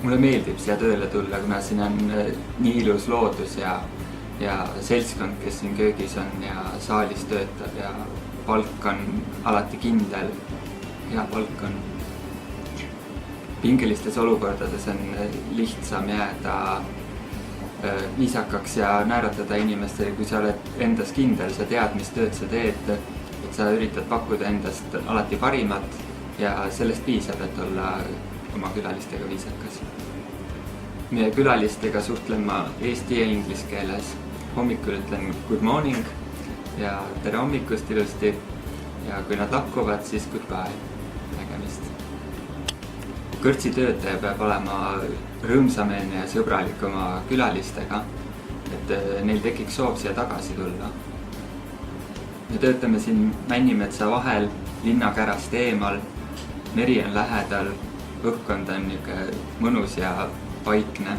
Mulle meeldib siia tööle tulla, kuna siin on nii ilus loodus ja seltskond, kes siin köögis on ja saalis töötab ja palk on alati kindel. Hea palk on. Pingelistes olukordades on lihtsam jääda viisakaks ja naeratada inimestele, kui sa oled endas kindel, sa tead, mis tööd sa teed, et sa üritad pakkuda endast alati parimat ja sellest piisab, et olla oma külalistega viisakas. Meie külalistega suhtlen ma eesti ja inglise keeles. Hommikul ütlen good morning ja tere hommikust ilusti ja kui nad lahkuvad, siis goodbye, nägemist. Kõrtsi töötaja peab olema rõõmsameelne ja sõbralik oma külalistega, et neil tekiks soov siia tagasi tulla. Me töötame siin Männimetsa vahel, linnakärast eemal, meri on lähedal, õhkkond on mõnus ja vaikne.